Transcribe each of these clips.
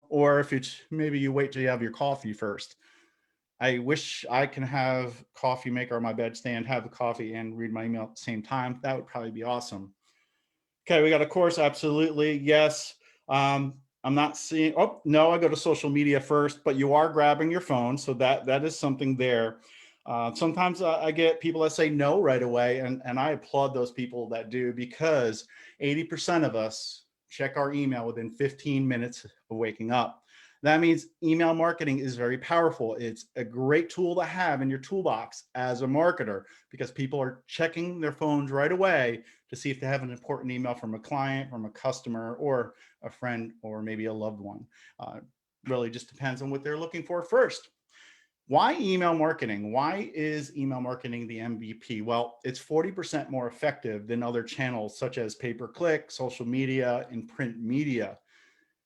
or if it's maybe you wait till you have your coffee first. I wish I can have coffee maker on my bedstand, have the coffee and read my email at the same time. That would probably be awesome. Okay, we got a course. Absolutely. Yes. I'm not seeing, oh, no, I go to social media first, but you are grabbing your phone. So that is something there. Sometimes I get people that say no right away, and I applaud those people that do, because 80% of us check our email within 15 minutes of waking up. That means email marketing is very powerful. It's a great tool to have in your toolbox as a marketer, because people are checking their phones right away to see if they have an important email from a client, from a customer, or a friend, or maybe a loved one. Uh, really just depends on what they're looking for first. Why email marketing? Why is email marketing the MVP? Well, it's 40% more effective than other channels such as pay-per-click, social media, and print media.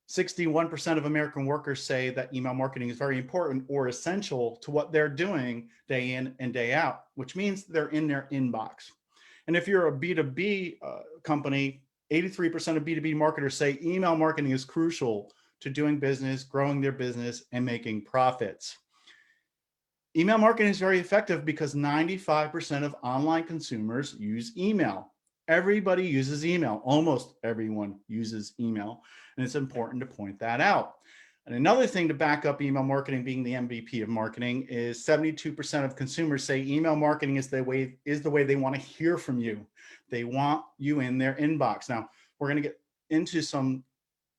61% of American workers say that email marketing is very important or essential to what they're doing day in and day out, which means they're in their inbox. And if you're a B2B company, 83% of B2B marketers say email marketing is crucial to doing business, growing their business, and making profits. Email marketing is very effective because 95% of online consumers use email. Everybody uses email. Almost everyone uses email. And it's important to point that out. And another thing to back up email marketing being the MVP of marketing is 72% of consumers say email marketing is the way they want to hear from you. They want you in their inbox. Now, we're going to get into some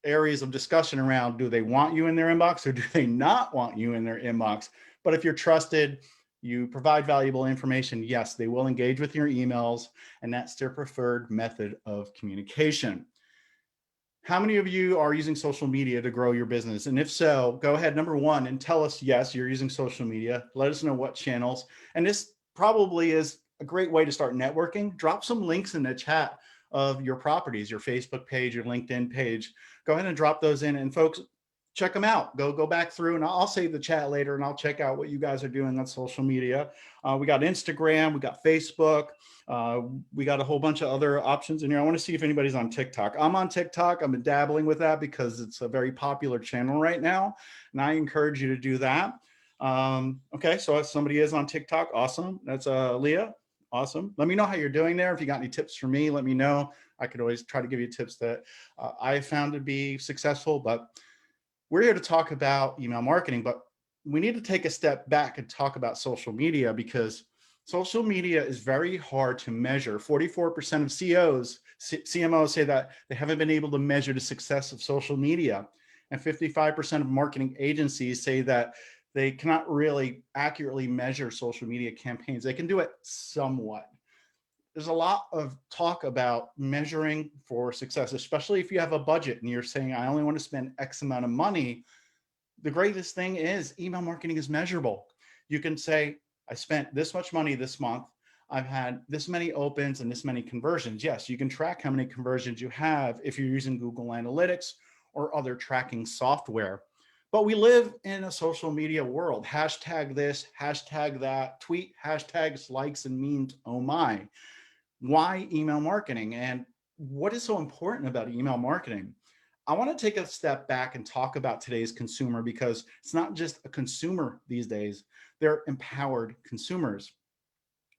areas of discussion around, do they want you in their inbox or do they not want you in their inbox? But if you're trusted, you provide valuable information, yes, they will engage with your emails, and that's their preferred method of communication. How many of you are using social media to grow your business? And if so, go ahead, number one, and tell us, yes, you're using social media. Let us know what channels. And this probably is a great way to start networking. Drop some links in the chat of your properties, your Facebook page, your LinkedIn page. Go ahead and drop those in. And folks, check them out. Go back through, and I'll save the chat later, and I'll check out what you guys are doing on social media. We got Instagram, we got Facebook, we got a whole bunch of other options in here. I want to see if anybody's on TikTok. I'm on TikTok. I've been dabbling with that because it's a very popular channel right now, and I encourage you to do that. Okay, so if somebody is on TikTok, awesome. That's Leah. Awesome. Let me know how you're doing there. If you got any tips for me, let me know. I could always try to give you tips that I found to be successful, but we're here to talk about email marketing, but we need to take a step back and talk about social media, because social media is very hard to measure. 44% of CMOs say that they haven't been able to measure the success of social media. And 55% of marketing agencies say that they cannot really accurately measure social media campaigns. They can do it somewhat. There's a lot of talk about measuring for success, especially if you have a budget and you're saying, I only want to spend X amount of money. The greatest thing is email marketing is measurable. You can say, I spent this much money this month. I've had this many opens and this many conversions. Yes, you can track how many conversions you have if you're using Google Analytics or other tracking software. But we live in a social media world. Hashtag this, hashtag that, tweet hashtags, likes, and memes. Oh my. Why email marketing, and what is so important about email marketing? I want to take a step back and talk about today's consumer, because it's not just a consumer these days, they're empowered consumers.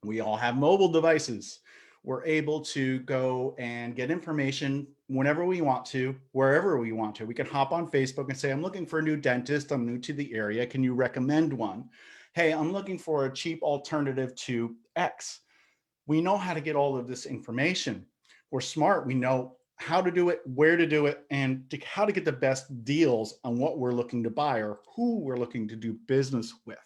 We all have mobile devices. We're able to go and get information whenever we want to, wherever we want to. We can hop on Facebook and say, I'm looking for a new dentist. I'm new to the area. Can you recommend one? Hey, I'm looking for a cheap alternative to X. We know how to get all of this information. We're smart. We know how to do it, where to do it, and how to get the best deals on what we're looking to buy or who we're looking to do business with.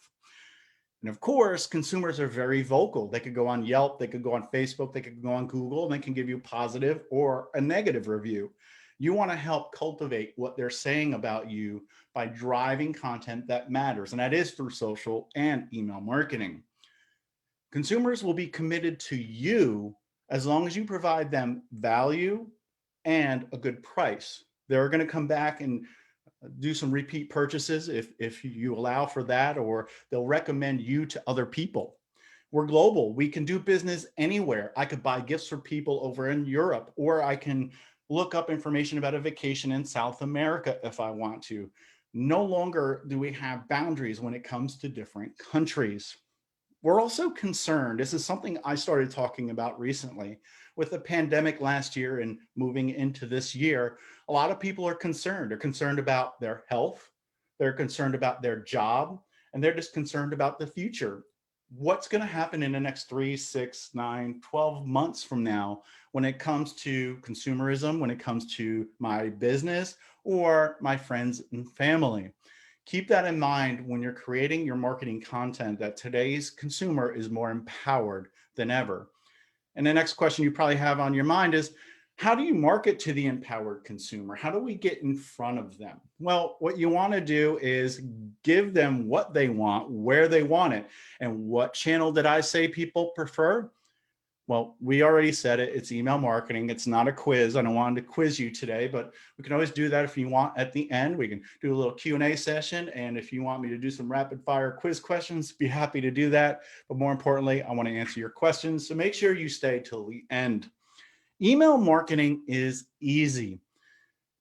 And of course, consumers are very vocal. They could go on Yelp, they could go on Facebook, they could go on Google, and they can give you positive or a negative review. You want to help cultivate what they're saying about you by driving content that matters, and that is through social and email marketing. Consumers will be committed to you as long as you provide them value and a good price. They're going to come back and do some repeat purchases if you allow for that, or they'll recommend you to other people. We're global. We can do business anywhere. I could buy gifts for people over in Europe, or I can look up information about a vacation in South America if I want to. No longer do we have boundaries when it comes to different countries. We're also concerned. This is something I started talking about recently with the pandemic last year and moving into this year. A lot of people are concerned. They're concerned about their health, they're concerned about their job, and they're just concerned about the future. What's going to happen in the next 3, 6, 9, 12 months from now when it comes to consumerism, when it comes to my business or my friends and family? Keep that in mind when you're creating your marketing content, that today's consumer is more empowered than ever. And the next question you probably have on your mind is, how do you market to the empowered consumer? How do we get in front of them? Well, what you want to do is give them what they want, where they want it. And what channel did I say people prefer? Well, we already said it. It's email marketing. It's not a quiz. I don't want to quiz you today, but we can always do that if you want at the end. We can do a little Q&A session. And if you want me to do some rapid fire quiz questions, be happy to do that. But more importantly, I want to answer your questions. So make sure you stay till the end. Email marketing is easy.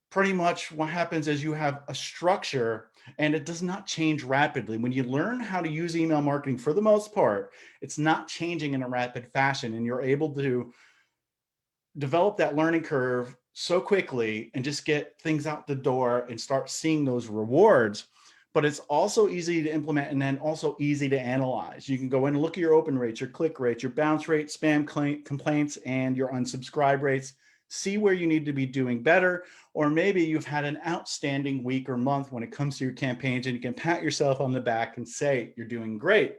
Pretty much what happens is you have a structure and it does not change rapidly. When you learn how to use email marketing, for the most part, it's not changing in a rapid fashion, and you're able to develop that learning curve so quickly and just get things out the door and start seeing those rewards. But it's also easy to implement and then also easy to analyze. You can go in and look at your open rates, your click rates, your bounce rate, spam complaints, and your unsubscribe rates. See where you need to be doing better, or maybe you've had an outstanding week or month when it comes to your campaigns and you can pat yourself on the back and say you're doing great.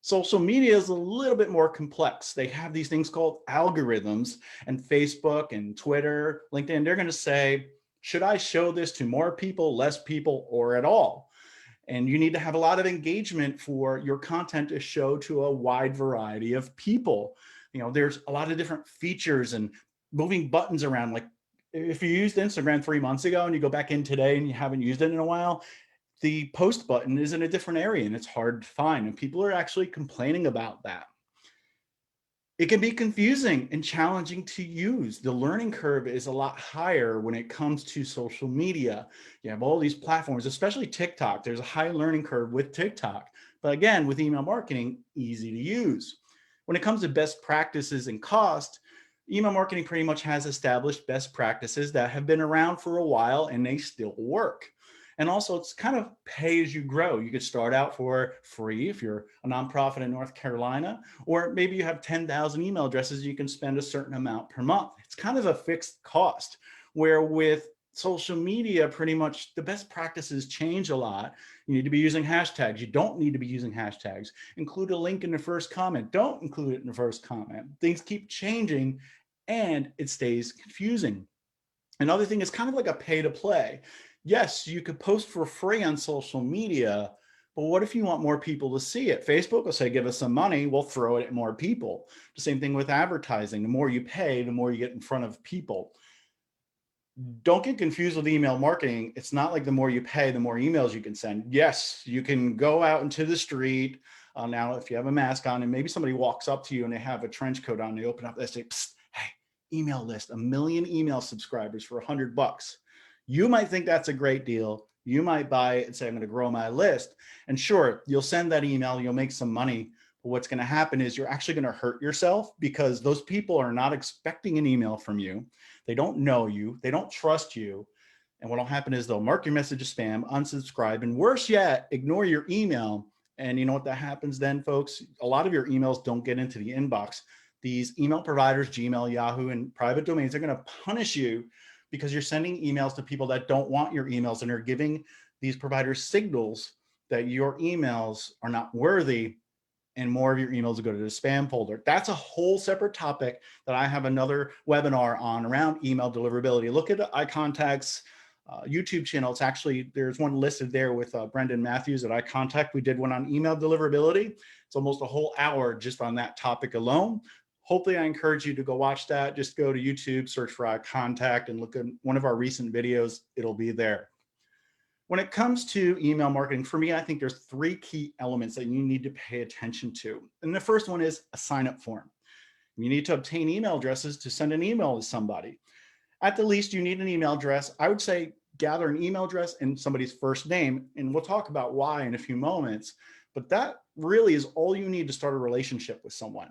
Social media is a little bit more complex. They have these things called algorithms, and Facebook and Twitter, LinkedIn, they're going to say, should I show this to more people, less people, or at all? And you need to have a lot of engagement for your content to show to a wide variety of people. There's a lot of different features and moving buttons around. Like if you used Instagram 3 months ago and you go back in today and you haven't used it in a while, the post button is in a different area and it's hard to find. And people are actually complaining about that. It can be confusing and challenging to use. The learning curve is a lot higher when it comes to social media. You have all these platforms, especially TikTok. There's a high learning curve with TikTok. But again, with email marketing, easy to use. When it comes to best practices and cost, email marketing pretty much has established best practices that have been around for a while and they still work. And also, it's kind of pay as you grow. You could start out for free if you're a nonprofit in North Carolina, or maybe you have 10,000 email addresses, you can spend a certain amount per month. It's kind of a fixed cost, where with social media, pretty much the best practices change a lot. You need to be using hashtags. You don't need to be using hashtags. Include a link in the first comment. Don't include it in the first comment. Things keep changing and it stays confusing. Another thing is kind of like a pay to play. Yes, you could post for free on social media, but what if you want more people to see it? Facebook will say, give us some money, we'll throw it at more people. The same thing with advertising. The more you pay, the more you get in front of people. Don't get confused with email marketing. It's not like the more you pay, the more emails you can send. Yes, you can go out into the street. Now, if you have a mask on and maybe somebody walks up to you and they have a trench coat on, they open up, they say, psst, hey, email list, 1 million email subscribers for $100. You might think that's a great deal. You might buy it and say, I'm going to grow my list. And sure, you'll send that email, you'll make some money. But what's going to happen is you're actually going to hurt yourself because those people are not expecting an email from you. They don't know you. They don't trust you. And what'll happen is they'll mark your message as spam, unsubscribe, and worse yet, ignore your email. And you know what that happens then, folks? A lot of your emails don't get into the inbox. These email providers, Gmail, Yahoo, and private domains are going to punish you because you're sending emails to people that don't want your emails and are giving these providers signals that your emails are not worthy, and more of your emails will go to the spam folder. That's a whole separate topic that I have another webinar on around email deliverability. Look at iContact's YouTube channel. It's actually, there's one listed there with Brendan Matthews at iContact. We did one on email deliverability. It's almost a whole hour just on that topic alone. Hopefully I encourage you to go watch that. Just go to YouTube, search for iContact and look at one of our recent videos. It'll be there. When it comes to email marketing, for me, I think there's 3 key elements that you need to pay attention to. And the first one is a sign-up form. You need to obtain email addresses to send an email to somebody. At the least, you need an email address. I would say gather an email address and somebody's first name, and we'll talk about why in a few moments. But that really is all you need to start a relationship with someone.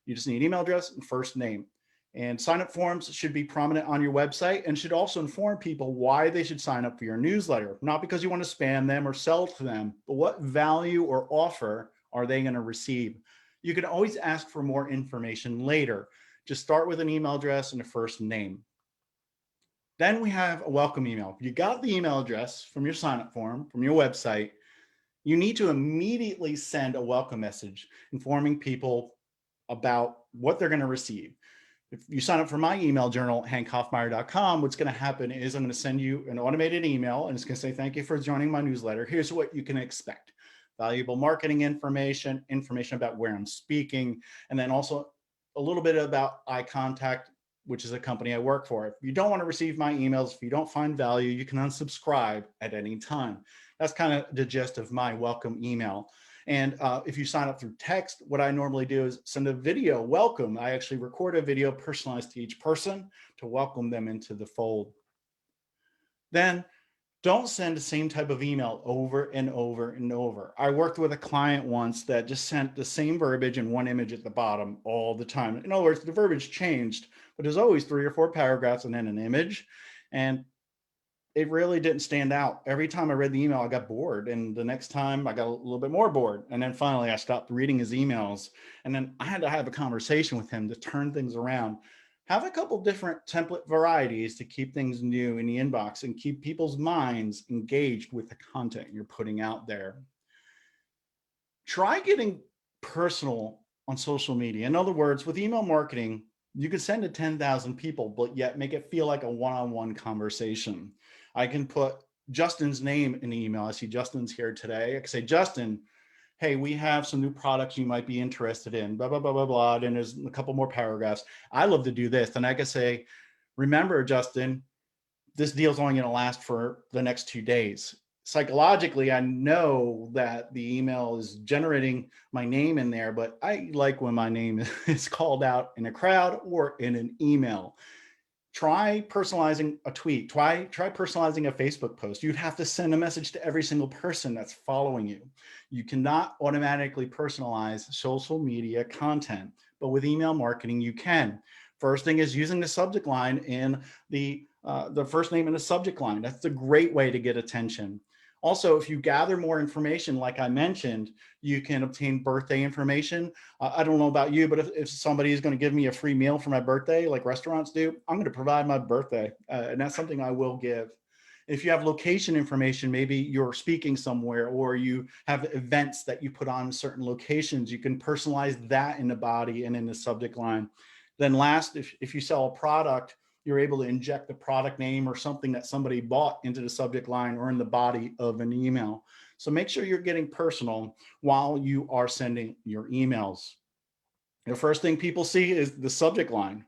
You just need an email address and first name. And sign up forms should be prominent on your website and should also inform people why they should sign up for your newsletter, not because you want to spam them or sell to them, but what value or offer are they going to receive. You can always ask for more information later. Just start with an email address and a first name. Then we have a welcome email. If you got the email address from your sign up form, from your website, you need to immediately send a welcome message informing people about what they're going to receive. If you sign up for my email journal, hankhoffmeyer.com, what's going to happen is I'm going to send you an automated email and it's going to say, thank you for joining my newsletter. Here's what you can expect. Valuable marketing information, information about where I'm speaking, and then also a little bit about Eye Contact, which is a company I work for. If you don't want to receive my emails, if you don't find value, you can unsubscribe at any time. That's kind of the gist of my welcome email. And if you sign up through text, what I normally do is send a video welcome. I actually record a video personalized to each person to welcome them into the fold. Then don't send the same type of email over and over and over. I worked with a client once that just sent the same verbiage and one image at the bottom all the time. In other words, the verbiage changed, but there's always 3 or 4 paragraphs and then an image. And it really didn't stand out. Every time I read the email, I got bored. And the next time I got a little bit more bored. And then finally I stopped reading his emails. And then I had to have a conversation with him to turn things around. Have a couple different template varieties to keep things new in the inbox and keep people's minds engaged with the content you're putting out there. Try getting personal on social media. In other words, with email marketing, you can send to 10,000 people, but yet make it feel like a one-on-one conversation. I can put Justin's name in the email. I see Justin's here today. I can say, Justin, hey, we have some new products you might be interested in, blah, blah, blah, blah, blah. And there's a couple more paragraphs. I love to do this. And I can say, remember, Justin, this deal's only going to last for the next 2 days. Psychologically, I know that the email is generating my name in there, but I like when my name is called out in a crowd or in an email. Try personalizing a tweet. Try personalizing a Facebook post. You'd have to send a message to every single person that's following you. You cannot automatically personalize social media content, but with email marketing, you can. First thing is using the subject line in the first name in the subject line. That's a great way to get attention. Also, if you gather more information, like I mentioned, you can obtain birthday information. I don't know about you, but if somebody is going to give me a free meal for my birthday, like restaurants do, I'm going to provide my birthday. And that's something I will give. If you have location information, maybe you're speaking somewhere or you have events that you put on certain locations, you can personalize that in the body and in the subject line. Then last, if you sell a product, you're able to inject the product name or something that somebody bought into the subject line or in the body of an email. So make sure you're getting personal while you are sending your emails. The first thing people see is the subject line.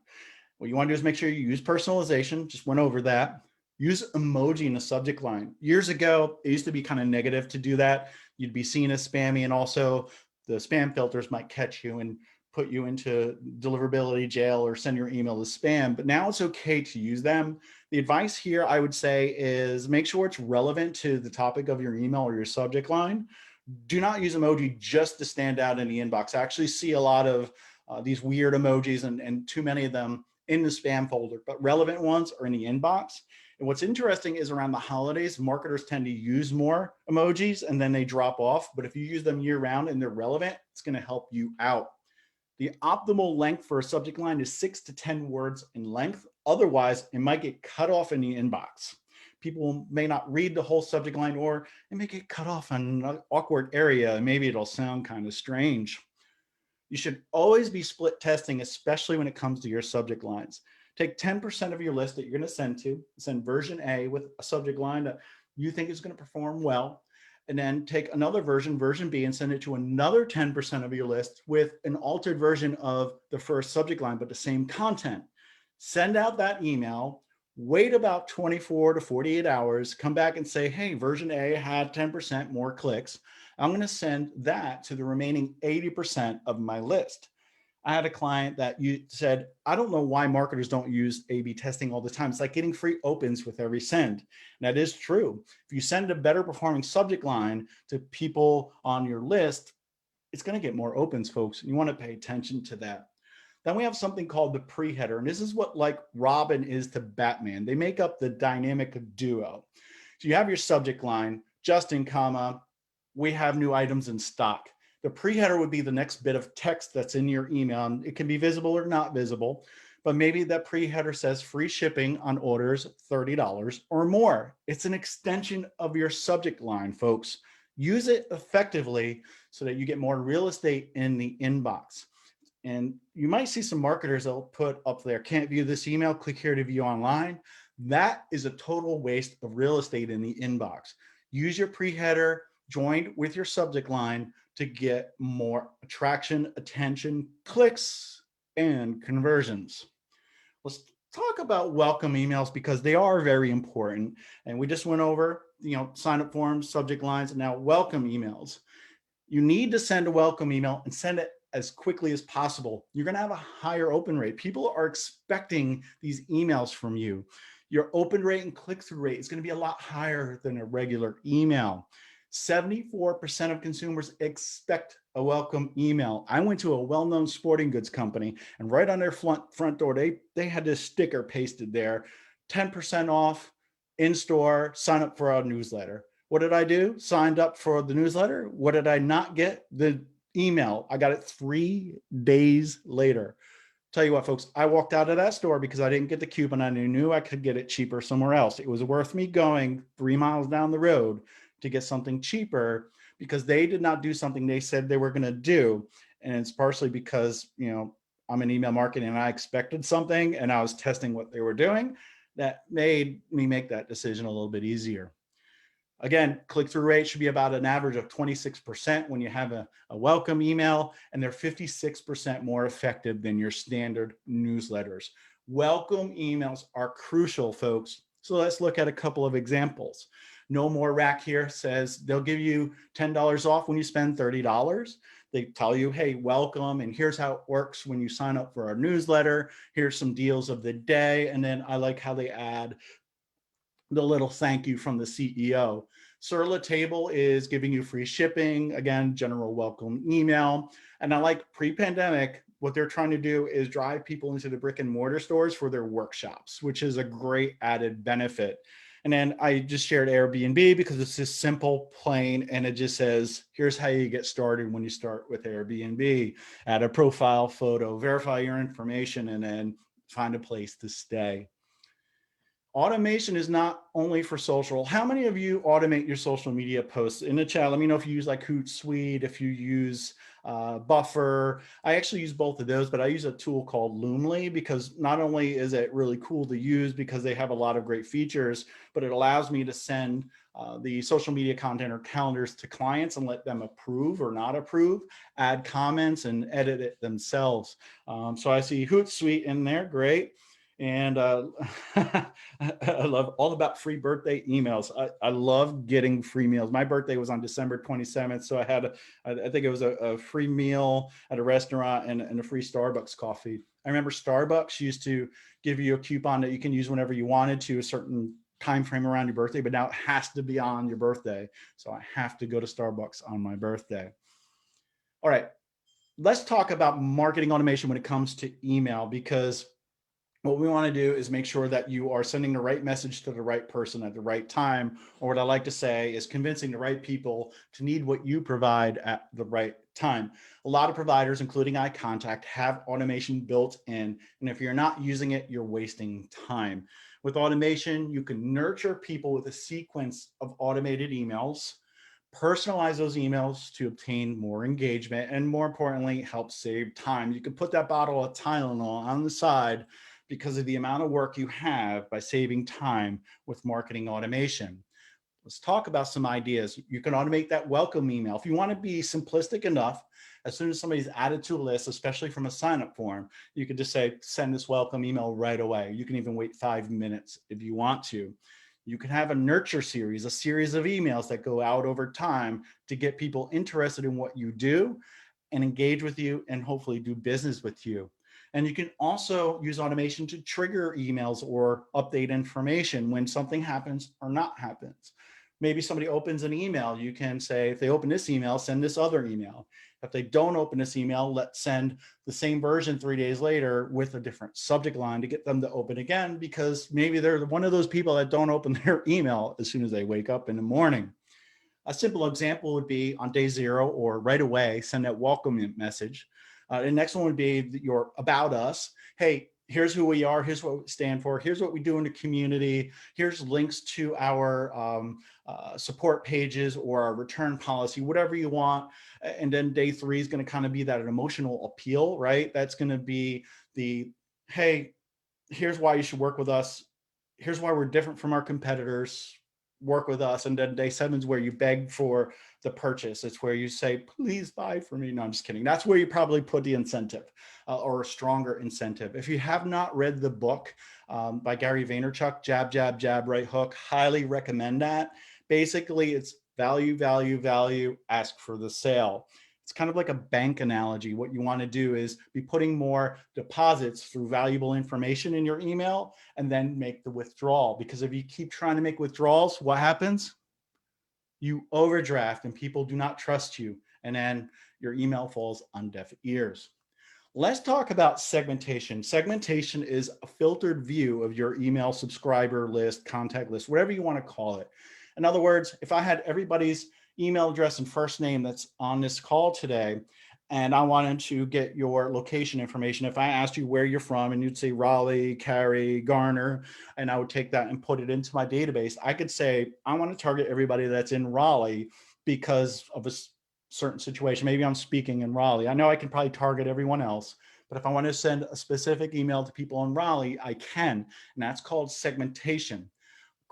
What you want to do is make sure you use personalization. Just went over that. Use emoji in the subject line. Years ago, it used to be kind of negative to do that. You'd be seen as spammy, and also the spam filters might catch you and put you into deliverability jail or send your email as spam, but now it's okay to use them. The advice here, I would say, is make sure it's relevant to the topic of your email or your subject line. Do not use emoji just to stand out in the inbox. I actually see a lot of these weird emojis and too many of them in the spam folder, but relevant ones are in the inbox. And what's interesting is around the holidays, marketers tend to use more emojis and then they drop off. But if you use them year round and they're relevant, it's going to help you out. The optimal length for a subject line is 6 to 10 words in length. Otherwise, it might get cut off in the inbox. People may not read the whole subject line, or it may get cut off in an awkward area, and maybe it'll sound kind of strange. You should always be split testing, especially when it comes to your subject lines. Take 10% of your list that you're going to send version A with a subject line that you think is going to perform well, and then take another version, version B, and send it to another 10% of your list with an altered version of the first subject line, but the same content. Send out that email, wait about 24 to 48 hours, come back and say, hey, version A had 10% more clicks. I'm going to send that to the remaining 80% of my list. I had a client that you said, I don't know why marketers don't use A/B testing all the time. It's like getting free opens with every send. And that is true. If you send a better performing subject line to people on your list, it's going to get more opens, folks. You want to pay attention to that. Then we have something called the pre-header, and this is what like Robin is to Batman. They make up the dynamic duo. So you have your subject line, just in comma, we have new items in stock. The pre-header would be the next bit of text that's in your email, and it can be visible or not visible, but maybe that pre-header says free shipping on orders $30 or more. It's an extension of your subject line, folks. Use it effectively so that you get more real estate in the inbox. And you might see some marketers that'll put up there, can't view this email, click here to view online. That is a total waste of real estate in the inbox. Use your pre-header joined with your subject line to get more attraction, attention, clicks, and conversions. Let's talk about welcome emails because they are very important. And we just went over, sign up forms, subject lines, and now welcome emails. You need to send a welcome email and send it as quickly as possible. You're going to have a higher open rate. People are expecting these emails from you. Your open rate and click-through rate is going to be a lot higher than a regular email. 74% of consumers expect a welcome email. I went to a well-known sporting goods company, and right on their front door, they had this sticker pasted there, 10% off in store, sign up for our newsletter. What did I do? Signed up for the newsletter. What did I not get? The email. I got it 3 days later. Tell you what, folks, I walked out of that store because I didn't get the coupon. I knew I could get it cheaper somewhere else. It was worth me going 3 miles down the road to get something cheaper because they did not do something they said they were going to do. And it's partially because, I'm in email marketing and I expected something and I was testing what they were doing. That made me make that decision a little bit easier. Again, click-through rate should be about an average of 26% when you have a welcome email, and they're 56% more effective than your standard newsletters. Welcome emails are crucial, folks. So let's look at a couple of examples. No More Rack here says they'll give you $10 off when you spend $30. They tell you, hey, welcome, and here's how it works when you sign up for our newsletter. Here's some deals of the day. And then I like how they add the little thank you from the CEO. Sur La Table is giving you free shipping, again, general welcome email. And I like pre-pandemic, what they're trying to do is drive people into the brick and mortar stores for their workshops, which is a great added benefit. And then I just shared Airbnb because it's just simple, plain, and it just says, here's how you get started when you start with Airbnb. Add a profile photo, verify your information, and then find a place to stay. Automation is not only for social. How many of you automate your social media posts? In the chat, let me know if you use like Hootsuite, if you use Buffer. I actually use both of those, but I use a tool called Loomly because not only is it really cool to use because they have a lot of great features, but it allows me to send the social media content or calendars to clients and let them approve or not approve, add comments and edit it themselves. So I see Hootsuite in there, great. And I love all about free birthday emails. I love getting free meals. My birthday was on December 27th. So I think it was a free meal at a restaurant and a free Starbucks coffee. I remember Starbucks used to give you a coupon that you can use whenever you wanted to, a certain time frame around your birthday, but now it has to be on your birthday. So I have to go to Starbucks on my birthday. All right, let's talk about marketing automation when it comes to email, because what we want to do is make sure that you are sending the right message to the right person at the right time, or what I like to say is convincing the right people to need what you provide at the right time. A lot of providers, including iContact, have automation built in, and if you're not using it, you're wasting time. With automation, you can nurture people with a sequence of automated emails, personalize those emails to obtain more engagement, and more importantly, help save time. You can put that bottle of Tylenol on the side because of the amount of work you have by saving time with marketing automation. Let's talk about some ideas. You can automate that welcome email. If you want to be simplistic enough, as soon as somebody's added to a list, especially from a sign-up form, you can just say, send this welcome email right away. You can even wait 5 minutes if you want to. You can have a nurture series, a series of emails that go out over time to get people interested in what you do and engage with you and hopefully do business with you. And you can also use automation to trigger emails or update information when something happens or not happens. Maybe somebody opens an email, you can say, if they open this email, send this other email. If they don't open this email, let's send the same version 3 days later with a different subject line to get them to open again, because maybe they're one of those people that don't open their email as soon as they wake up in the morning. A simple example would be on day 0 or right away, send that welcome message. The next one would be your about us. Hey, here's who we are. Here's what we stand for. Here's what we do in the community. Here's links to our support pages or our return policy, whatever you want. And then day 3 is going to kind of be that emotional appeal, right? That's going to be the, hey, here's why you should work with us. Here's why we're different from our competitors. Work with us. And then day 7 is where you beg for the purchase. It's where you say, please buy for me. No, I'm just kidding. That's where you probably put the incentive or a stronger incentive. If you have not read the book by Gary Vaynerchuk, Jab, Jab, Jab, Right Hook, highly recommend that. Basically, it's value, value, value, ask for the sale. It's kind of like a bank analogy. What you want to do is be putting more deposits through valuable information in your email and then make the withdrawal. Because if you keep trying to make withdrawals, what happens? You overdraft and people do not trust you. And then your email falls on deaf ears. Let's talk about segmentation. Segmentation is a filtered view of your email subscriber list, contact list, whatever you want to call it. In other words, if I had everybody's email address and first name that's on this call today, and I wanted to get your location information, if I asked you where you're from and you'd say Raleigh, Cary, Garner, and I would take that and put it into my database, I could say, I want to target everybody that's in Raleigh because of a certain situation. Maybe I'm speaking in Raleigh. I know I can probably target everyone else, but if I want to send a specific email to people in Raleigh, I can, and that's called segmentation.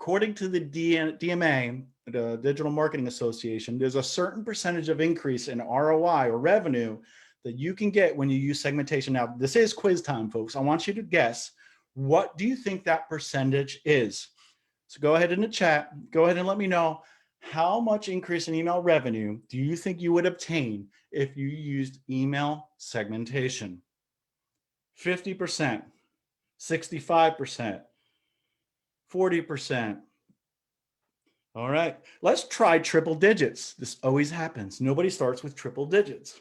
According to the DMA, the Digital Marketing Association, there's a certain percentage of increase in ROI or revenue that you can get when you use segmentation. Now, this is quiz time, folks. I want you to guess, what do you think that percentage is? So go ahead in the chat, go ahead and let me know, how much increase in email revenue do you think you would obtain if you used email segmentation? 50%, 65%, 40%. All right, let's try triple digits. This always happens. Nobody starts with triple digits.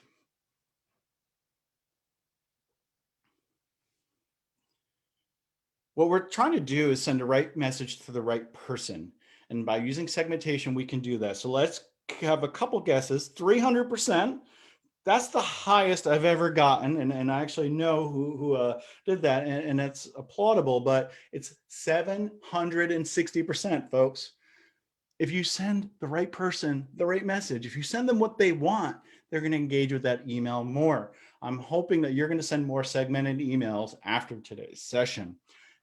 What we're trying to do is send the right message to the right person. And by using segmentation, we can do that. So let's have a couple guesses. 300%. That's the highest I've ever gotten. And I actually know who did that. And that's applaudable, but it's 760%, folks. If you send the right person the right message, if you send them what they want, they're going to engage with that email more. I'm hoping that you're going to send more segmented emails after today's session.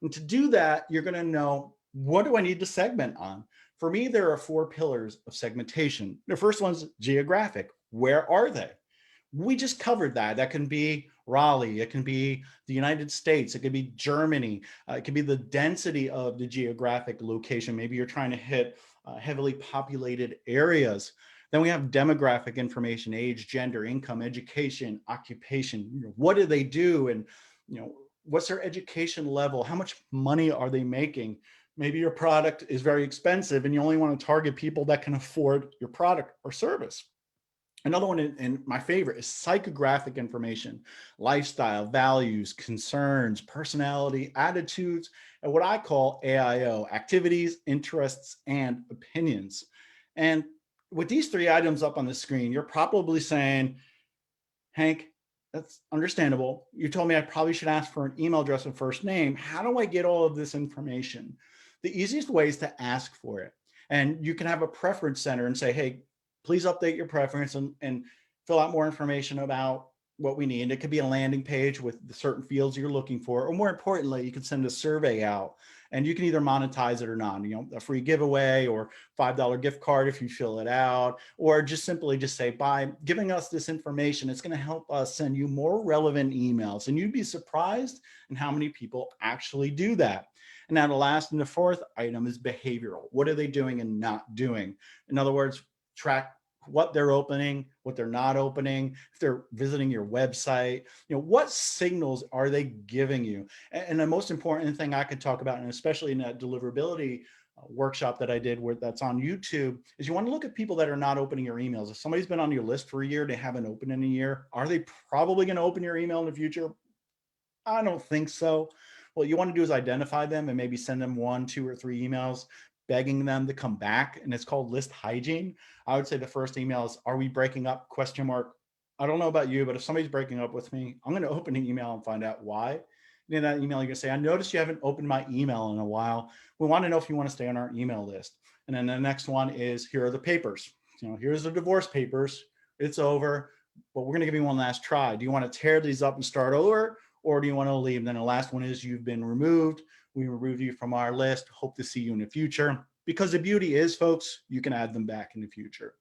And to do that, you're going to know, what do I need to segment on? For me, there are 4 pillars of segmentation. The first one's geographic. Where are they? We just covered that. That can be Raleigh, it can be the United States, it could be Germany, it could be the density of the geographic location. Maybe you're trying to hit heavily populated areas. Then we have demographic information: age, gender, income, education, occupation. What do they do? And what's their education level? How much money are they making? Maybe your product is very expensive and you only want to target people that can afford your product or service. Another one, and my favorite, is psychographic information: lifestyle, values, concerns, personality, attitudes, and what I call AIO: activities, interests, and opinions. And with these 3 items up on the screen, you're probably saying, Hank, that's understandable. You told me I probably should ask for an email address and first name. How do I get all of this information? The easiest way is to ask for it. And you can have a preference center and say, hey, please update your preference and fill out more information about what we need. It could be a landing page with the certain fields you're looking for, or more importantly, you can send a survey out and you can either monetize it or not, a free giveaway or $5 gift card if you fill it out, or just simply just say, by giving us this information, it's going to help us send you more relevant emails. And you'd be surprised in how many people actually do that. And now the last and the 4th item is behavioral. What are they doing and not doing? In other words, track what they're opening, what they're not opening, if they're visiting your website, what signals are they giving you? And the most important thing I could talk about, and especially in that deliverability workshop that I did where that's on YouTube, is you want to look at people that are not opening your emails. If somebody's been on your list for a year, they haven't opened in a year, are they probably going to open your email in the future? I don't think so. What you want to do is identify them and maybe send them 1, 2, or 3 emails begging them to come back. And it's called list hygiene. I would say the first email is, are we breaking up? Question mark. I don't know about you, but if somebody's breaking up with me, I'm going to open an email and find out why. And in that email, you're going to say, I noticed you haven't opened my email in a while. We want to know if you want to stay on our email list. And then the next one is, here are the papers. Here's the divorce papers. It's over, but we're going to give you one last try. Do you want to tear these up and start over? Or do you want to leave? And then the last one is, you've been removed. We removed you from our list. Hope to see you in the future. Because the beauty is, folks, you can add them back in the future.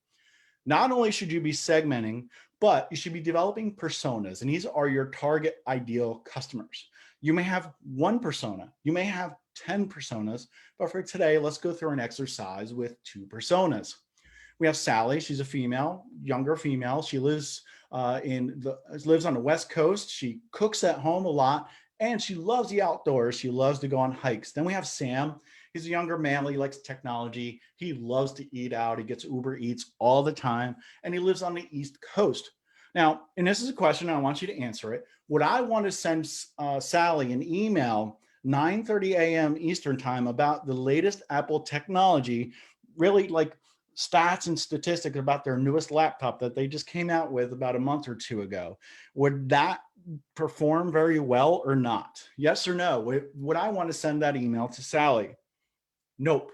Not only should you be segmenting, but you should be developing personas. And these are your target ideal customers. You may have one persona. You may have 10 personas. But for today, let's go through an exercise with 2 personas. We have Sally. She's a female, younger female. She lives lives on the West Coast. She cooks at home a lot, and she loves the outdoors. She loves to go on hikes. Then we have Sam. He's a younger man. He likes technology. He loves to eat out. He gets Uber Eats all the time, and he lives on the East Coast. Now, and this is a question, I want you to answer it. Would I want to send Sally an email 9:30 a.m. Eastern time about the latest Apple technology, really like stats and statistics about their newest laptop that they just came out with about a month or 2 ago? Would that perform very well or not? Yes or no? Would I want to send that email to Sally? Nope.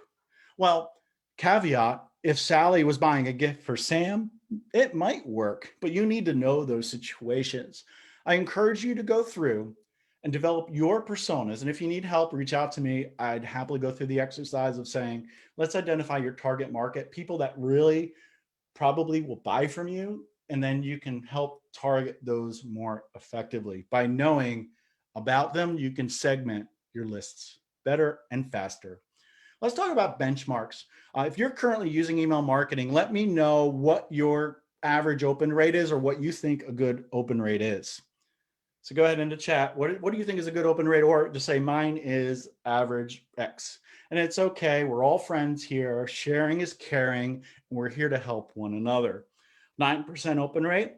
Well, caveat, if Sally was buying a gift for Sam, it might work, but you need to know those situations. I encourage you to go through and develop your personas. And if you need help, reach out to me. I'd happily go through the exercise of saying, let's identify your target market, people that really probably will buy from you. And then you can help target those more effectively. By knowing about them, you can segment your lists better and faster. Let's talk about benchmarks. If you're currently using email marketing, let me know what your average open rate is or what you think a good open rate is. So go ahead into chat. What do you think is a good open rate? Or just say, mine is average X. And it's okay. We're all friends here. Sharing is caring. And we're here to help one another. 9% open rate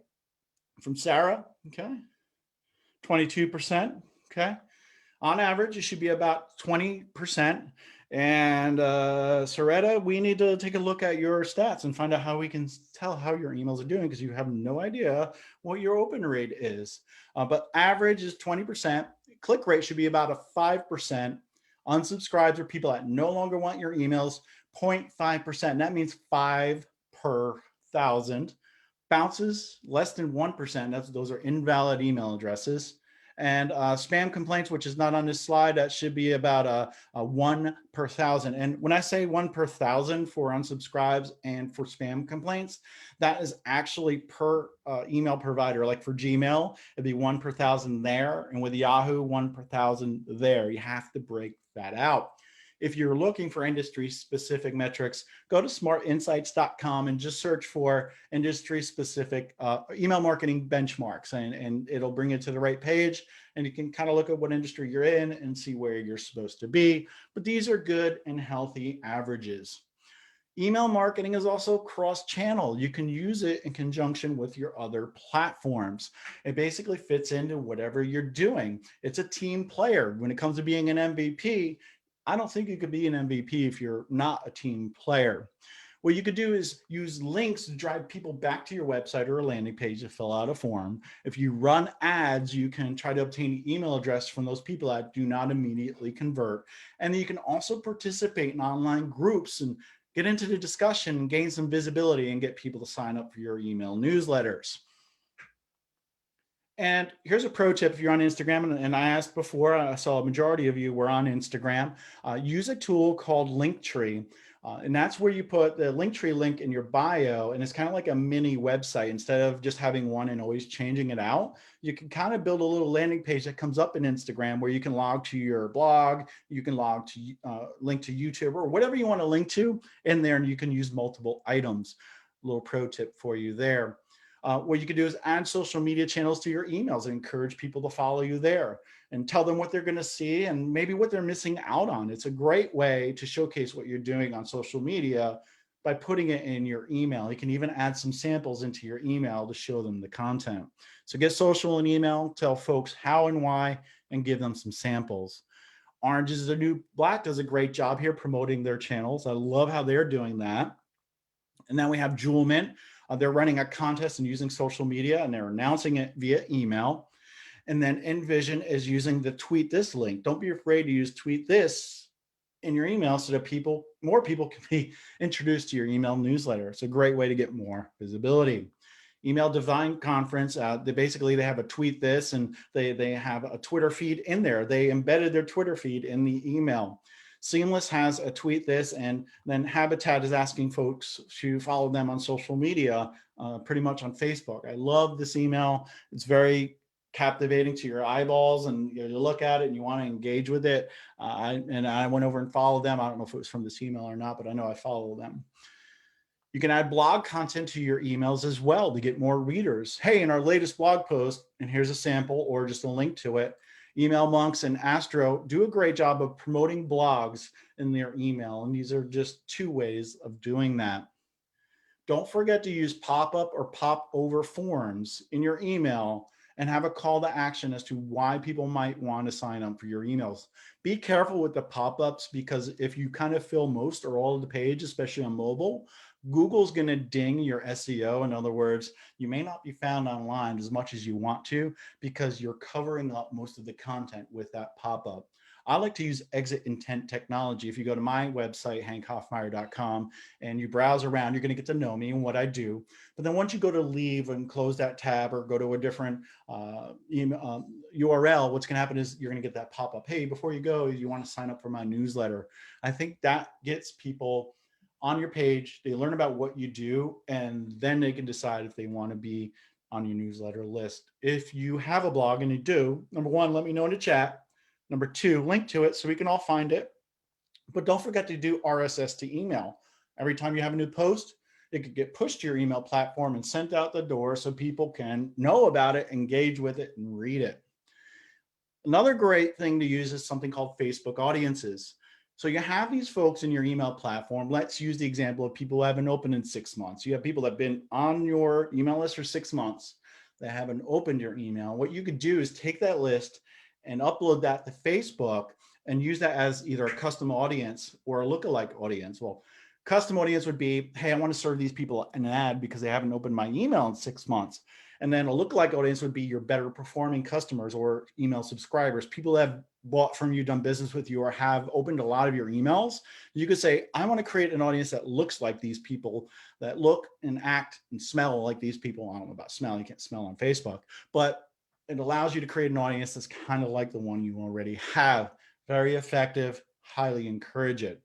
from Sarah. Okay. 22%. Okay. On average, it should be about 20%. And Soretta, we need to take a look at your stats and find out how we can tell how your emails are doing, because you have no idea what your open rate is. But average is 20%. Click rate should be about a 5%. Unsubscribes are people that no longer want your emails, 0.5%. That means 5 per 1,000. Bounces, less than 1%. Those are invalid email addresses. And spam complaints, which is not on this slide, that should be about a 1 per 1,000. And when I say 1 per 1,000 for unsubscribes and for spam complaints, that is actually per email provider. Like for Gmail, it'd be 1 per 1,000 there. And with Yahoo, 1 per 1,000 there. You have to break that out. If you're looking for industry-specific metrics, go to smartinsights.com and just search for industry-specific email marketing benchmarks, and it'll bring you to the right page, and you can kind of look at what industry you're in and see where you're supposed to be. But these are good and healthy averages. Email marketing is also cross-channel. You can use it in conjunction with your other platforms. It basically fits into whatever you're doing. It's a team player. When it comes to being an MVP, I don't think you could be an MVP if you're not a team player. What you could do is use links to drive people back to your website or a landing page to fill out a form. If you run ads, you can try to obtain the email address from those people that do not immediately convert. And you can also participate in online groups and get into the discussion and gain some visibility and get people to sign up for your email newsletters. And here's a pro tip if you're on Instagram, and I asked before, I saw a majority of you were on Instagram. Use a tool called Linktree, and that's where you put the Linktree link in your bio, and it's kind of like a mini website. Instead of just having one and always changing it out, you can kind of build a little landing page that comes up in Instagram where you can log to your blog, you can log to link to YouTube or whatever you want to link to in there, and you can use multiple items. Little pro tip for you there. What you can do is add social media channels to your emails and encourage people to follow you there and tell them what they're going to see and maybe what they're missing out on. It's a great way to showcase what you're doing on social media by putting it in your email. You can even add some samples into your email to show them the content. So get social and email, tell folks how and why, and give them some samples. Orange is the New Black does a great job here promoting their channels. I love how they're doing that. And then we have Jewel Mint. They're running a contest and using social media, and they're announcing it via email. And then Envision is using the tweet this link. Don't be afraid to use tweet this in your email so that more people can be introduced to your email newsletter. It's a great way to get more visibility. Email Divine Conference, they have a tweet this, and they have a Twitter feed in there. They embedded their Twitter feed in the email. Seamless has a tweet this, and then Habitat is asking folks to follow them on social media, pretty much on Facebook. I love this email. It's very captivating to your eyeballs, and you look at it and you want to engage with it. I went over and followed them. I don't know if it was from this email or not, but I know I follow them. You can add blog content to your emails as well to get more readers. Hey, in our latest blog post, and here's a sample or just a link to it, Email Monks and Astro do a great job of promoting blogs in their email. And these are just two ways of doing that. Don't forget to use pop-up or pop-over forms in your email and have a call to action as to why people might want to sign up for your emails. Be careful with the pop-ups, because if you kind of fill most or all of the page, especially on mobile, Google's going to ding your SEO. In other words, you may not be found online as much as you want to because you're covering up most of the content with that pop-up. I like to use exit intent technology. If you go to my website, hankhoffmeyer.com, and you browse around, you're going to get to know me and what I do. But then once you go to leave and close that tab or go to a different URL, what's going to happen is you're going to get that pop-up. Hey, before you go, you want to sign up for my newsletter. I think that gets people on your page. They learn about what you do, and then they can decide if they want to be on your newsletter list. If you have a blog, and you do, number one, let me know in the chat. Number two, link to it so we can all find it. But don't forget to do RSS to email. Every time you have a new post, it could get pushed to your email platform and sent out the door so people can know about it, engage with it, and read it. Another great thing to use is something called Facebook audiences. So you have these folks in your email platform. Let's use the example of people who haven't opened in 6 months. You have people that have been on your email list for 6 months that haven't opened your email. What you could do is take that list and upload that to Facebook and use that as either a custom audience or a lookalike audience. Well, custom audience would be, hey, I want to serve these people an ad because they haven't opened my email in 6 months. And then a lookalike audience would be your better performing customers or email subscribers, people that have bought from you, done business with you, or have opened a lot of your emails. You could say, I want to create an audience that looks like these people, that look and act and smell like these people. I don't know about smell. You can't smell on Facebook, but it allows you to create an audience that's kind of like the one you already have. Very effective, highly encourage it.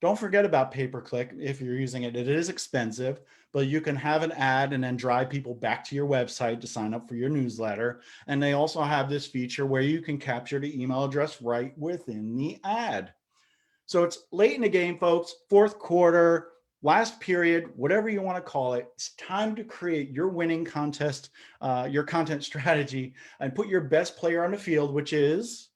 Don't forget about pay-per-click if you're using it. It is expensive, but you can have an ad and then drive people back to your website to sign up for your newsletter. And they also have this feature where you can capture the email address right within the ad. So it's late in the game, folks, fourth quarter, last period, whatever you want to call it. It's time to create your winning contest, your content strategy, and put your best player on the field, which is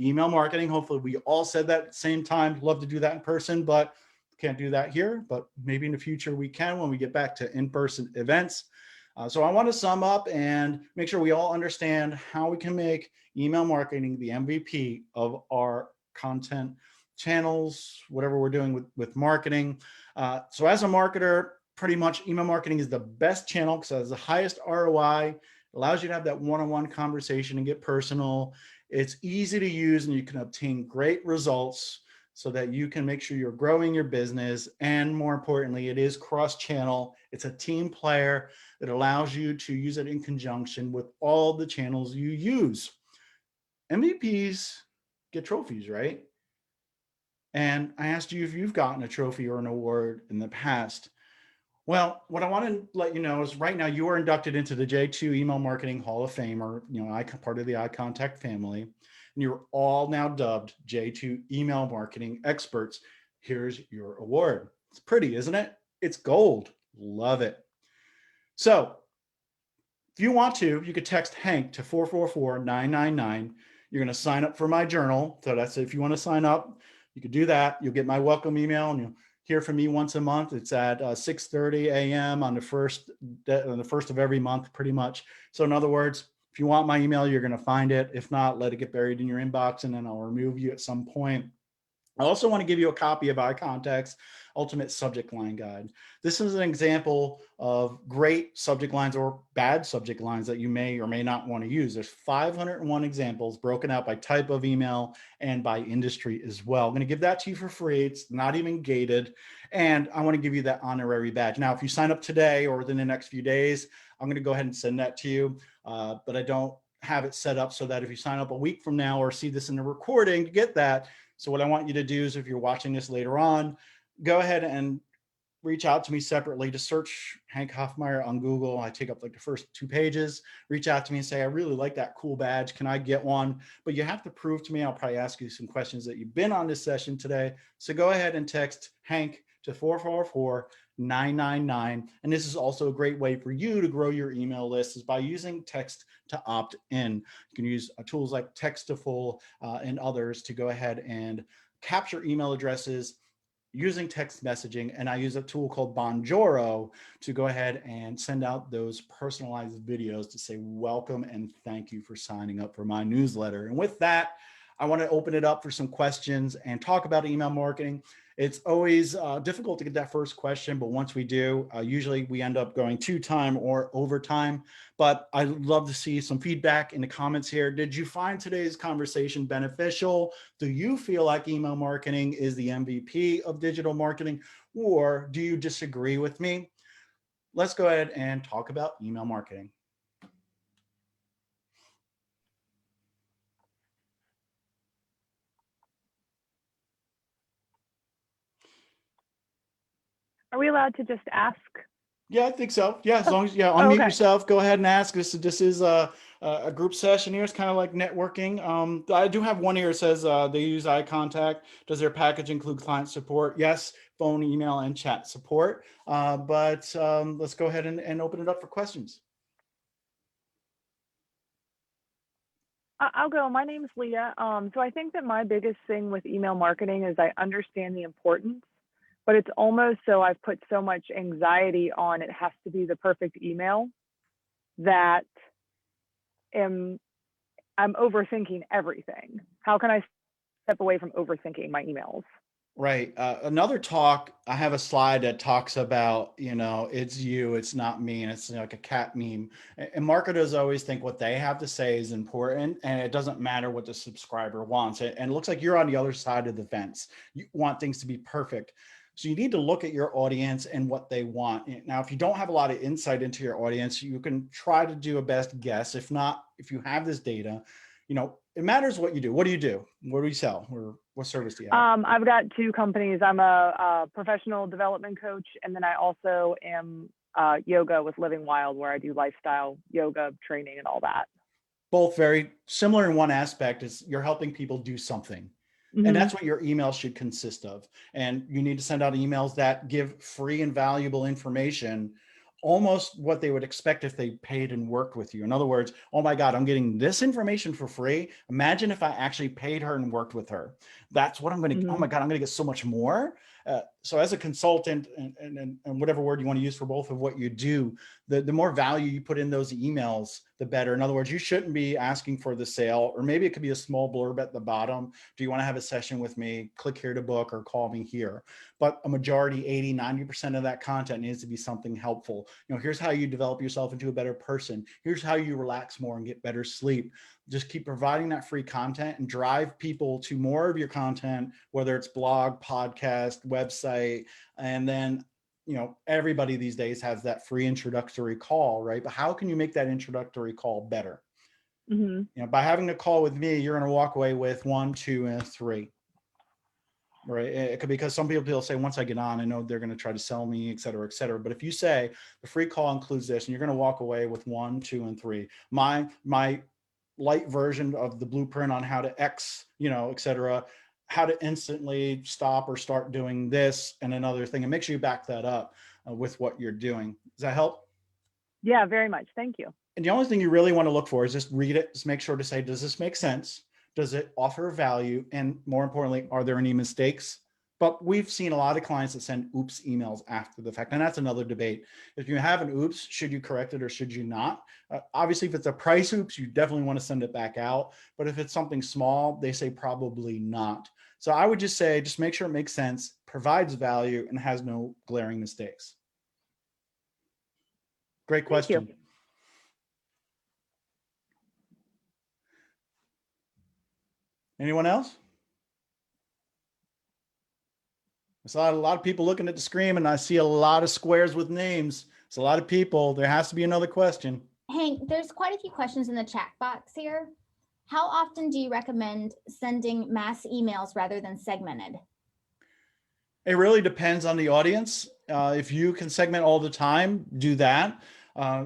email marketing. Hopefully we all said that at the same time. Love to do that in person, but can't do that here. But maybe in the future we can when we get back to in-person events. So I want to sum up and make sure we all understand how we can make email marketing the MVP of our content channels, whatever we're doing with marketing. So as a marketer, pretty much email marketing is the best channel because it has the highest ROI, allows you to have that one-on-one conversation and get personal. It's easy to use and you can obtain great results so that you can make sure you're growing your business. And more importantly, it is cross-channel. It's a team player that allows you to use it in conjunction with all the channels you use. MVPs get trophies, right? And I asked you if you've gotten a trophy or an award in the past. Well, what I want to let you know is right now you are inducted into the J2 Email Marketing Hall of Fame, or part of the iContact family, and you're all now dubbed J2 Email Marketing Experts. Here's your award. It's pretty, isn't it? It's gold. Love it. So if you want to, you could text Hank to 444-999. You're going to sign up for my journal. So that's if you want to sign up, you could do that. You'll get my welcome email and you'll hear from me once a month. It's at 6:30 a.m. on the first of every month, pretty much. So in other words, if you want my email, you're going to find it. If not, let it get buried in your inbox and then I'll remove you at some point. I also want to give you a copy of Eye Contact's Ultimate Subject Line Guide. This is an example of great subject lines or bad subject lines that you may or may not want to use. There's 501 examples broken out by type of email and by industry as well. I'm going to give that to you for free. It's not even gated. And I want to give you that honorary badge. Now, if you sign up today or within the next few days, I'm going to go ahead and send that to you. But I don't have it set up so that if you sign up a week from now or see this in the recording to get that. So what I want you to do is if you're watching this later on, go ahead and reach out to me separately. To search Hank Hoffmeyer on Google. I take up like the first 2 pages. Reach out to me and say, I really like that cool badge. Can I get one? But you have to prove to me. I'll probably ask you some questions that you've been on this session today. So go ahead and text Hank to 444-999. And this is also a great way for you to grow your email list is by using text to opt in. You can use tools like Textful and others to go ahead and capture email addresses using text messaging. And I use a tool called Bonjoro to go ahead and send out those personalized videos to say welcome and thank you for signing up for my newsletter. And with that, I want to open it up for some questions and talk about email marketing. It's always difficult to get that first question, but once we do, usually we end up going to time or overtime. But I'd love to see some feedback in the comments here. Did you find today's conversation beneficial? Do you feel like email marketing is the MVP of digital marketing, or do you disagree with me? Let's go ahead and talk about email marketing. Are we allowed to just ask? Yeah, I think so. Yeah, as long as unmute okay. yourself, go ahead and ask. This is a group session here. It's kind of like networking. I do have one here. It says they use eye contact. Does their package include client support? Yes, phone, email, and chat support. But let's go ahead and open it up for questions. I'll go. My name's Leah. So I think that my biggest thing with email marketing is I understand the importance, but it's almost so I've put so much anxiety on it has to be the perfect email that I'm overthinking everything. How can I step away from overthinking my emails? Right. Another talk, I have a slide that talks about, it's you, it's not me. And it's like a cat meme. And marketers always think what they have to say is important. And it doesn't matter what the subscriber wants. And it looks like you're on the other side of the fence. You want things to be perfect. So you need to look at your audience and what they want. Now, if you don't have a lot of insight into your audience, you can try to do a best guess. If not, if you have this data, it matters what you do. What do you do? What do you sell? Or what service do you have? I've got 2 companies. I'm a professional development coach, and then I also am yoga with Living Wild, where I do lifestyle yoga training and all that. Both very similar in one aspect is you're helping people do something. Mm-hmm. And that's what your email should consist of. And you need to send out emails that give free and valuable information, almost what they would expect if they paid and worked with you. In other words, oh my God, I'm getting this information for free. Imagine if I actually paid her and worked with her. That's what I'm going to, oh my God, I'm going to get so much more. So as a consultant and whatever word you want to use for both of what you do, the more value you put in those emails, the better. In other words, you shouldn't be asking for the sale, or maybe it could be a small blurb at the bottom. Do you want to have a session with me? Click here to book or call me here. But a majority, 80, 90% of that content needs to be something helpful. Here's how you develop yourself into a better person. Here's how you relax more and get better sleep. Just keep providing that free content and drive people to more of your content, whether it's blog, podcast, website, and then everybody these days has that free introductory call, right? But how can you make that introductory call better? Mm-hmm. By having a call with me, you're going to walk away with 1, 2, and 3. Right. It could, because some people say, once I get on, I know they're going to try to sell me, et cetera, et cetera. But if you say the free call includes this, and you're going to walk away with 1, 2, and 3, my light version of the blueprint on how to X, et cetera, how to instantly stop or start doing this and another thing, and make sure you back that up. with what you're doing. Does that help? Yeah, very much. Thank you. And the only thing you really want to look for is just read it. Just make sure to say, does this make sense? Does it offer value? And more importantly, are there any mistakes? But we've seen a lot of clients that send oops emails after the fact. And that's another debate. If you have an oops, should you correct it or should you not? Obviously, if it's a price oops, you definitely want to send it back out. But if it's something small, they say probably not. So I would just say, just make sure it makes sense, provides value, and has no glaring mistakes. Great question. Anyone else? I saw a lot of people looking at the screen, and I see a lot of squares with names. It's a lot of people. There has to be another question. Hank, there's quite a few questions in the chat box here. How often do you recommend sending mass emails rather than segmented? It really depends on the audience. If you can segment all the time, do that.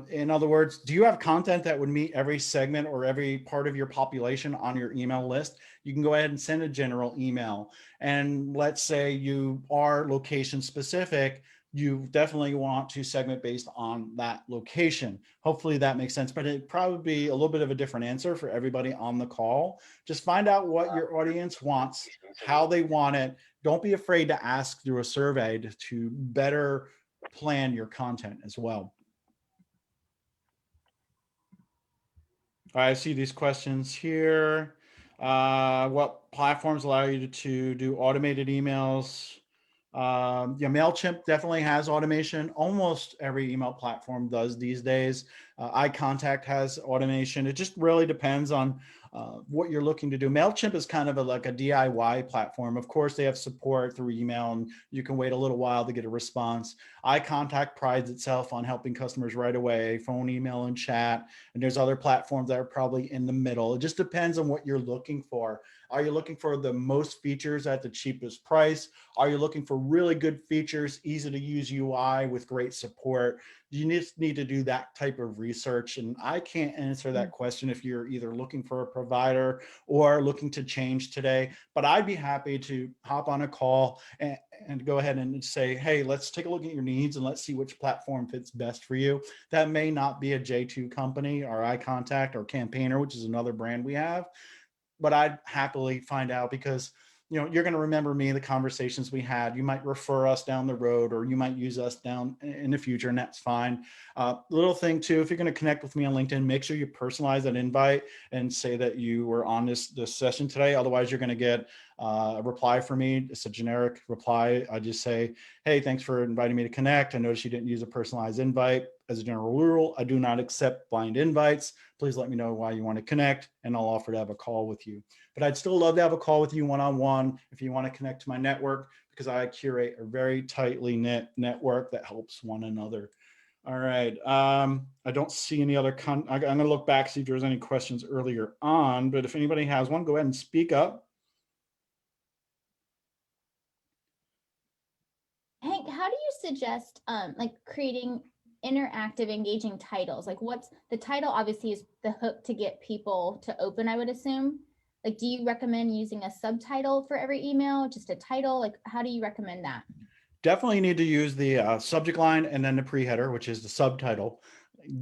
In other words, do you have content that would meet every segment or every part of your population on your email list? You can go ahead and send a general email. And let's say you are location specific, you definitely want to segment based on that location. Hopefully that makes sense, but it'd probably be a little bit of a different answer for everybody on the call. Just find out what your audience wants, how they want it. Don't be afraid to ask through a survey to better plan your content as well. All right, I see these questions here. What platforms allow you to do automated emails? Yeah, MailChimp definitely has automation. Almost every email platform does these days. iContact has automation. It just really depends on what you're looking to do. MailChimp is kind of like a DIY platform. Of course, they have support through email, and you can wait a little while to get a response. iContact prides itself on helping customers right away, phone, email, and chat. And there's other platforms that are probably in the middle. It just depends on what you're looking for. Are you looking for the most features at the cheapest price? Are you looking for really good features, easy to use UI with great support? You just need to do that type of research. And I can't answer that question if you're either looking for a provider or looking to change today, but I'd be happy to hop on a call and go ahead and say, hey, let's take a look at your needs and let's see which platform fits best for you. That may not be a J2 company or iContact or Campaigner, which is another brand we have, but I'd happily find out because you're going to remember me, the conversations we had. You might refer us down the road, or you might use us down in the future, and that's fine. Little thing too, if you're going to connect with me on LinkedIn, make sure you personalize that invite and say that you were on this session today. Otherwise, you're going to get a reply from me. It's a generic reply. I just say, hey, thanks for inviting me to connect. I noticed you didn't use a personalized invite. As a general rule, I do not accept blind invites. Please let me know why you want to connect, and I'll offer to have a call with you. But I'd still love to have a call with you one-on-one if you want to connect to my network, because I curate a very tightly knit network that helps one another. All right. I don't see any other. I'm going to look back, see if there's any questions earlier on, but if anybody has one, go ahead and speak up. Hank, how do you suggest like creating interactive, engaging titles? Like, what's the title? Obviously is the hook to get people to open, I would assume. Like, do you recommend using a subtitle for every email, just a title? Like, how do you recommend that? Definitely need to use the subject line and then the pre-header, which is the subtitle.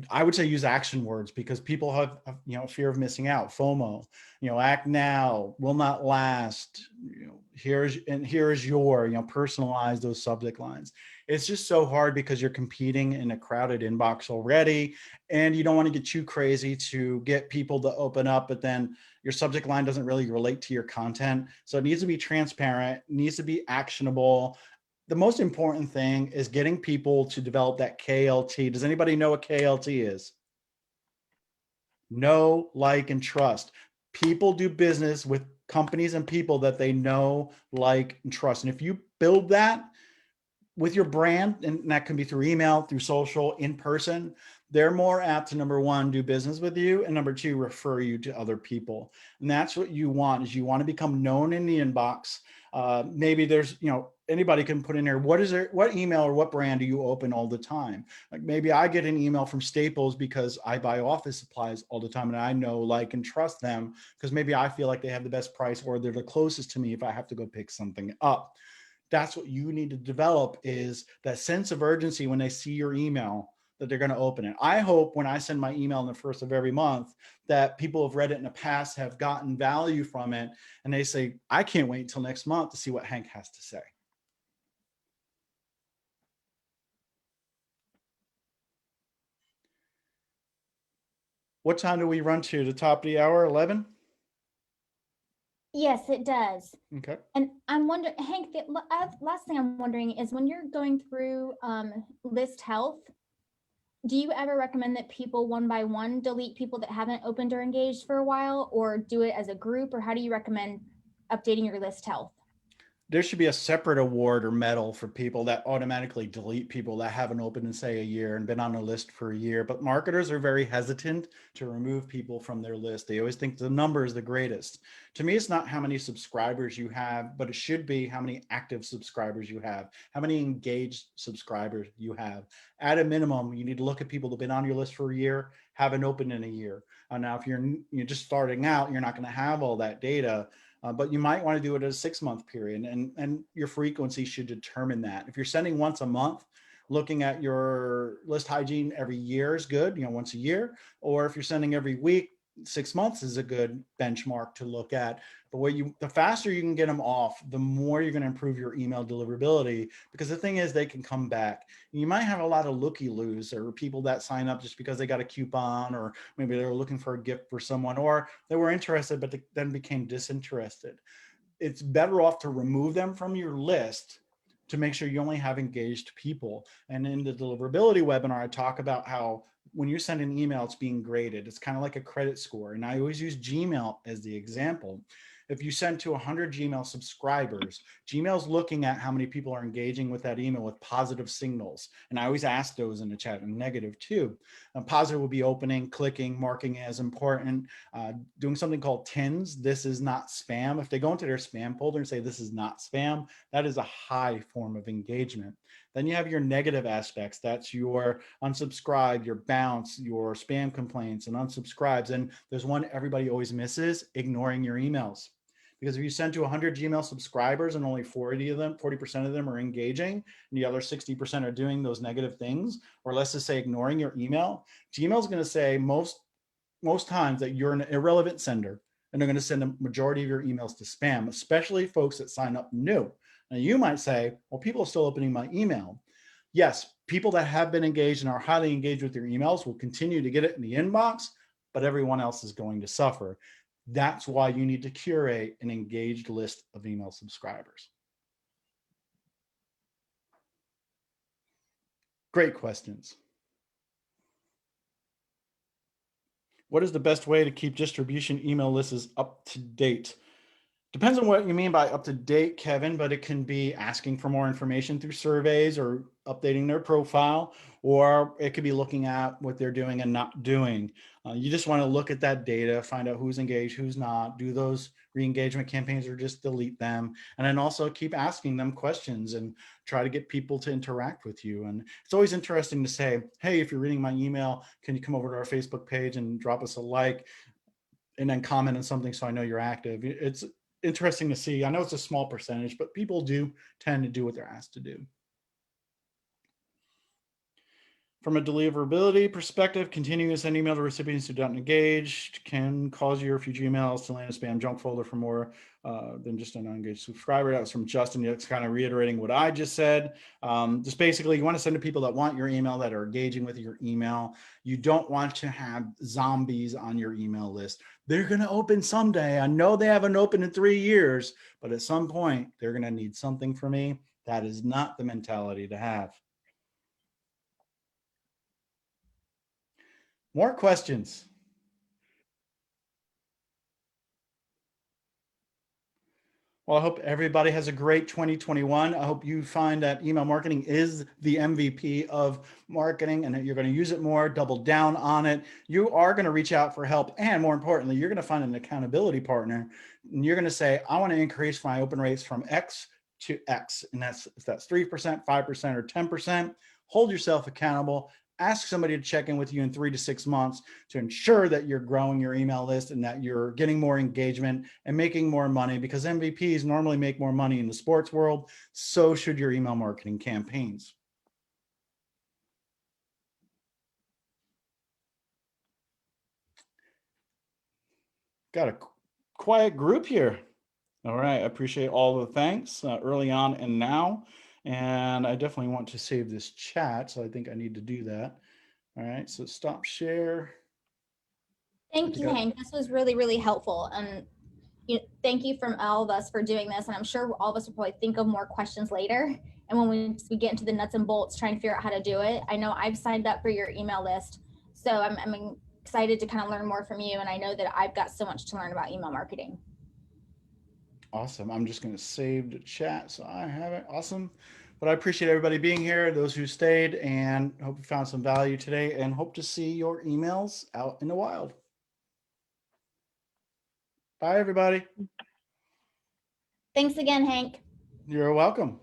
I would say use action words, because people have fear of missing out, FOMO, act now, will not last, here is your, personalize those subject lines. It's just so hard because you're competing in a crowded inbox already, and you don't want to get too crazy to get people to open up, but then your subject line doesn't really relate to your content. So it needs to be transparent, needs to be actionable. The most important thing is getting people to develop that KLT. Does anybody know what KLT is? Know, like, and trust. People do business with companies and people that they know, like, and trust. And if you build that with your brand, and that can be through email, through social, in person, they're more apt to, number one, do business with you, and number two, refer you to other people. And that's what you want, is you want to become known in the inbox. Maybe there's, anybody can put in there, what email or what brand do you open all the time? Like, maybe I get an email from Staples because I buy office supplies all the time, and I know, like, and trust them because maybe I feel like they have the best price, or they're the closest to me if I have to go pick something up. That's what you need to develop, is that sense of urgency when they see your email that they're going to open it. I hope when I send my email on the first of every month that people have read it in the past, have gotten value from it, and they say, I can't wait until next month to see what Hank has to say. What time do we run to? The top of the hour, 11? Yes, it does. Okay. And I'm wondering, Hank, the last thing I'm wondering is when you're going through list health, do you ever recommend that people one by one delete people that haven't opened or engaged for a while, or do it as a group, or how do you recommend updating your list health? There should be a separate award or medal for people that automatically delete people that haven't opened in, say, a year and been on a list for a year. But marketers are very hesitant to remove people from their list. They always think the number is the greatest. To me, it's not how many subscribers you have, but it should be how many active subscribers you have, how many engaged subscribers you have. At a minimum, you need to look at people that have been on your list for a year, haven't opened in a year. Now, if you're just starting out, you're not going to have all that data. But you might want to do it at a 6-month period, and your frequency should determine that. If you're sending once a month, looking at your list hygiene every year is good, once a year. Or if you're sending every week, 6 months is a good benchmark to look at. But the faster you can get them off, the more you're going to improve your email deliverability. Because the thing is, they can come back. You might have a lot of looky-loos, or people that sign up just because they got a coupon, or maybe they were looking for a gift for someone, or they were interested but they then became disinterested. It's better off to remove them from your list to make sure you only have engaged people. And in the deliverability webinar, I talk about how when you send an email, it's being graded. It's kind of like a credit score. And I always use Gmail as the example. If you send to 100 Gmail subscribers, Gmail's looking at how many people are engaging with that email with positive signals. And I always ask those in the chat, and negative too. Positive will be opening, clicking, marking as important, doing something called TINs. This is not spam. If they go into their spam folder and say this is not spam, that is a high form of engagement. Then you have your negative aspects. That's your unsubscribe, your bounce, your spam complaints and unsubscribes. And there's one everybody always misses: ignoring your emails. Because if you send to 100 Gmail subscribers and only 40% of them are engaging, and the other 60% are doing those negative things, or let's just say ignoring your email, Gmail is going to say most times that you're an irrelevant sender, and they're going to send the majority of your emails to spam, especially folks that sign up new. Now you might say, well, people are still opening my email. Yes, people that have been engaged and are highly engaged with your emails will continue to get it in the inbox, but everyone else is going to suffer. That's why you need to curate an engaged list of email subscribers. Great questions. What is the best way to keep distribution email lists up to date? Depends on what you mean by up to date, Kevin, but it can be asking for more information through surveys or updating their profile, or it could be looking at what they're doing and not doing. You just want to look at that data, find out who's engaged, who's not, do those re-engagement campaigns or just delete them. And then also keep asking them questions and try to get people to interact with you. And it's always interesting to say, hey, if you're reading my email, can you come over to our Facebook page and drop us a like and then comment on something so I know you're active. It's interesting to see. I know it's a small percentage, but people do tend to do what they're asked to do. From a deliverability perspective, continuing to send email to recipients who don't engage can cause your future emails to land in spam junk folder for more than just an unengaged subscriber. That was from Justin. That's kind of reiterating what I just said. Just basically, you want to send to people that want your email, that are engaging with your email. You don't want to have zombies on your email list. They're going to open someday. I know they haven't opened in 3 years, but at some point, they're going to need something from me. That is not the mentality to have. More questions? Well, I hope everybody has a great 2021. I hope you find that email marketing is the MVP of marketing and that you're going to use it more, double down on it. You are going to reach out for help. And more importantly, you're going to find an accountability partner. And you're going to say, I want to increase my open rates from X to X. And if that's 3%, 5%, or 10%, hold yourself accountable. ask somebody to check in with you in 3 to 6 months to ensure that you're growing your email list and that you're getting more engagement and making more money, because MVPs normally make more money in the sports world. So should your email marketing campaigns. Got a quiet group here. All right, I appreciate all the thanks early on and now. And I definitely want to save this chat, so I think I need to do that. All right, so stop share. Thank you, Hank. This was really, really helpful. And thank you from all of us for doing this. And I'm sure all of us will probably think of more questions later. And when we get into the nuts and bolts, trying to figure out how to do it, I know I've signed up for your email list. So I'm excited to kind of learn more from you. And I know that I've got so much to learn about email marketing. Awesome. I'm just going to save the chat so I have it. Awesome. But I appreciate everybody being here, those who stayed, and hope you found some value today, and hope to see your emails out in the wild. Bye, everybody. Thanks again, Hank. You're welcome.